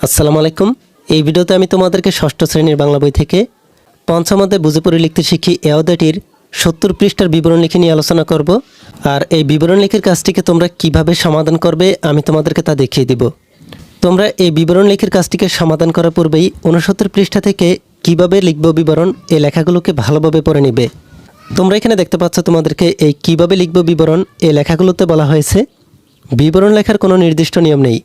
আসসালামু আলাইকুম। এই ভিডিওতে আমি তোমাদেরকে ষষ্ঠ শ্রেণীর বাংলা বই থেকে পঞ্চম অধ্যায় বুঝে পড়ে লিখতে শিখি এ অধ্যায়টির 70 পৃষ্ঠার বিবরণ লিখে নিয়ে আলোচনা করব। আর এই বিবরণ লিখির কাজটিকে তোমরা কিভাবে সমাধান করবে আমি তোমাদেরকে তা দেখিয়ে দিব। তোমরা এই বিবরণ লিখির কাজটিকে সমাধান করার পূর্বেই 69 পৃষ্ঠা থেকে কিভাবে লিখব বিবরণ এই লেখাগুলোকে ভালোভাবে পড়ে নিবে। তোমরা এখানে দেখতে পাচ্ছ তোমাদেরকে এই কিভাবে লিখব বিবরণ এই লেখাগুলোতে বলা হয়েছে বিবরণ লেখার কোনো নির্দিষ্ট নিয়ম নেই।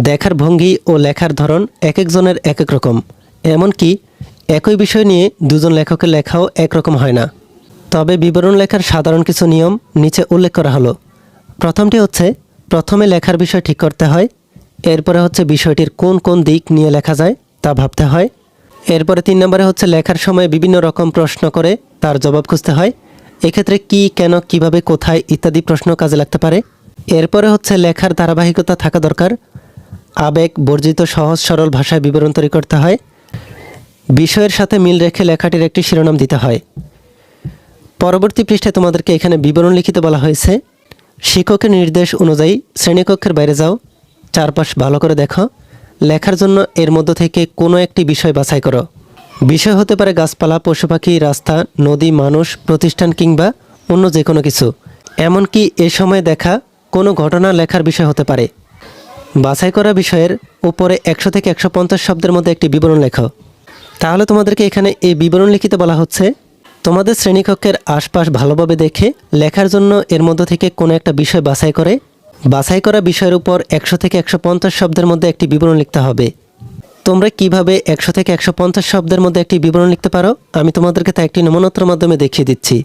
দেখার ভঙ্গি ও লেখার ধরন এক একজনের এক এক রকম, এমনকি একই বিষয় নিয়ে দুজন লেখকের লেখাও একরকম হয় না। তবে বিবরণ লেখার সাধারণ কিছু নিয়ম নিচে উল্লেখ করা হলো। প্রথমটি হচ্ছে প্রথমে লেখার বিষয় ঠিক করতে হয়, এরপরে হচ্ছে বিষয়টির কোন কোন দিক নিয়ে লেখা যায় তা ভাবতে হয়। এরপরে 3 নম্বরে হচ্ছে লেখার সময় বিভিন্ন রকম প্রশ্ন করে তার জবাব খুঁজতে হয়। এক্ষেত্রে কি, কেন, কিভাবে, কোথায় ইত্যাদি প্রশ্ন কাজে লাগতে পারে। এরপরে হচ্ছে লেখার ধারাবাহিকতা থাকা দরকার। আবেগ বর্জিত সহজ সরল ভাষায় বিবরণ তৈরি করতে হয়। বিষয়ের সাথে মিল রেখে লেখাটির একটি শিরোনাম দিতে হয়। পরবর্তী পৃষ্ঠায় তোমাদেরকে এখানে বিবরণ লিখিতে বলা হয়েছে। শিক্ষকের নির্দেশ অনুযায়ী শ্রেণীকক্ষের বাইরে যাও, চারপাশ ভালো করে দেখো। লেখার জন্য এর মধ্য থেকে কোনো একটি বিষয় বাছাই করো। বিষয় হতে পারে গাছপালা, পশু পাখি, রাস্তা, নদী, মানুষ, প্রতিষ্ঠান কিংবা অন্য যে কোনো কিছু। এমনকি এ সময় দেখা কোনো ঘটনা লেখার বিষয় হতে পারে। বাছাই করা বিষয়ের উপরে 100 থেকে 150 শব্দের মধ্যে একটি বিবরণ লেখো। তাহলে তোমাদেরকে এখানে এই বিবরণ লিখিতে বলা হচ্ছে তোমাদের শ্রেণীকক্ষের আশপাশ ভালোভাবে দেখে লেখার জন্য এর মধ্য থেকে কোনো একটা বিষয় বাছাই করে বাছাই করা বিষয়ের উপর 100 থেকে 150 শব্দের মধ্যে একটি বিবরণ লিখতে হবে। তোমরা কিভাবে 100 থেকে 150 শব্দের মধ্যে একটি বিবরণ লিখতে পারো আমি তোমাদেরকে তা একটি নমুনার মাধ্যমে দেখিয়ে দিচ্ছি।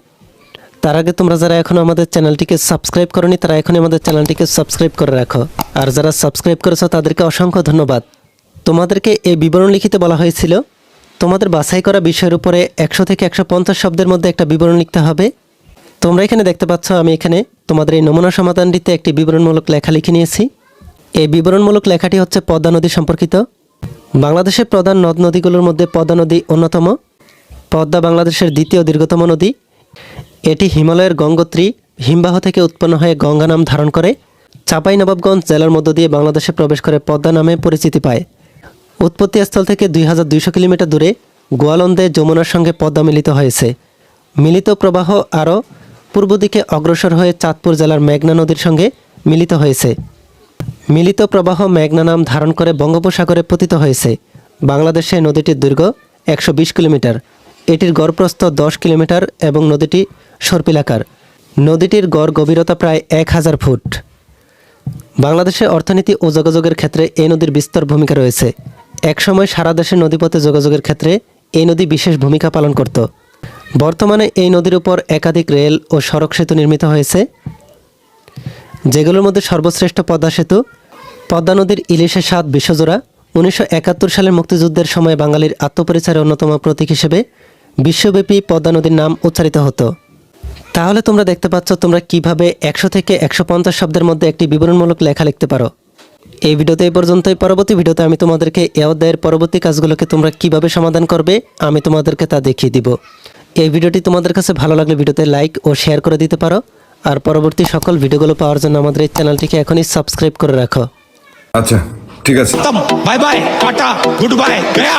তার আগে তোমরা যারা এখনও আমাদের চ্যানেলটিকে সাবস্ক্রাইব করোনি তারা এখনই আমাদের চ্যানেলটিকে সাবস্ক্রাইব করে রাখো, আর যারা সাবস্ক্রাইব করেছো তাদেরকে অসংখ্য ধন্যবাদ। তোমাদেরকে এই বিবরণ লিখিতে বলা হয়েছিল তোমাদের বাছাই করা বিষয়ের উপরে 100 থেকে 150 শব্দের মধ্যে একটা বিবরণ লিখতে হবে। তোমরা এখানে দেখতে পাচ্ছ আমি এখানে তোমাদের এই নমুনা সমাধানটিতে একটি বিবরণমূলক লেখা লিখে নিয়েছি। এই বিবরণমূলক লেখাটি হচ্ছে পদ্মা নদী সম্পর্কিত। বাংলাদেশের প্রধান নদ নদীগুলোর মধ্যে পদ্মা নদী অন্যতম। পদ্মা বাংলাদেশের দ্বিতীয় দীর্ঘতম নদী। এটি হিমালয়ের গঙ্গোত্রী হিমবাহ থেকে উৎপন্ন হয়ে গঙ্গা নাম ধারণ করে চাঁপাইনবাবগঞ্জ জেলার মধ্য দিয়ে বাংলাদেশে প্রবেশ করে পদ্মা নামে পরিচিতি পায়। উৎপত্তিস্থল থেকে 2200 কিলোমিটার দূরে গোয়ালন্দে যমুনার সঙ্গে পদ্মা মিলিত হয়েছে। মিলিত প্রবাহ আরও পূর্ব দিকে অগ্রসর হয়ে চাঁদপুর জেলার মেঘনা নদীর সঙ্গে মিলিত হয়েছে। মিলিত প্রবাহ মেঘনা নাম ধারণ করে বঙ্গোপসাগরে পতিত হয়েছে। বাংলাদেশে নদীটির দৈর্ঘ্য 120 কিলোমিটার। এটির গড় প্রস্থ 10 কিলোমিটার এবং নদীটি সর্পিলাকার। নদীটির গড় গভীরতা প্রায় 1000 ফুট। বাংলাদেশে অর্থনীতি ও যোগাযোগের ক্ষেত্রে এই নদীর বিস্তর ভূমিকা রয়েছে। একসময় সারা দেশের নদীপথে যোগাযোগের ক্ষেত্রে এই নদী বিশেষ ভূমিকা পালন করত। বর্তমানে এই নদীর উপর একাধিক রেল ও সড়ক সেতু নির্মিত হয়েছে, যেগুলোর মধ্যে সর্বশ্রেষ্ঠ পদ্মা সেতু। পদ্মা নদীর ইলিশের স্বাদ বিশ্বজোড়া। 1971 সালের মুক্তিযুদ্ধের সময় বাঙালির আত্মপরিচয়ের অন্যতম প্রতীক হিসেবে বিশ্বব্যাপী পদ্মা নদীর নাম উচ্চারিত হতো। তাহলে তোমরা দেখতে পাচ্ছ তোমরা কিভাবে 100 থেকে 150 শব্দের মধ্যে একটি বিবরণমূলক লেখা লিখতে পারো। এই ভিডিওতে এই পর্যন্তই। পরবর্তী ভিডিওতে আমি তোমাদেরকে এই অধ্যায়ের পরবর্তী কাজগুলোকে তোমরা কিভাবে সমাধান করবে আমি তোমাদেরকে তা দেখিয়ে দিব। এই ভিডিওটি তোমাদের কাছে ভালো লাগলে ভিডিওতে লাইক ও শেয়ার করে দিতে পারো। আর পরবর্তী সকল ভিডিওগুলো পাওয়ার জন্য আমাদের এই চ্যানেলটিকে এখনই সাবস্ক্রাইব করে রাখো। আচ্ছা, ঠিক আছে। Bye bye, tata, good bye, Gaya.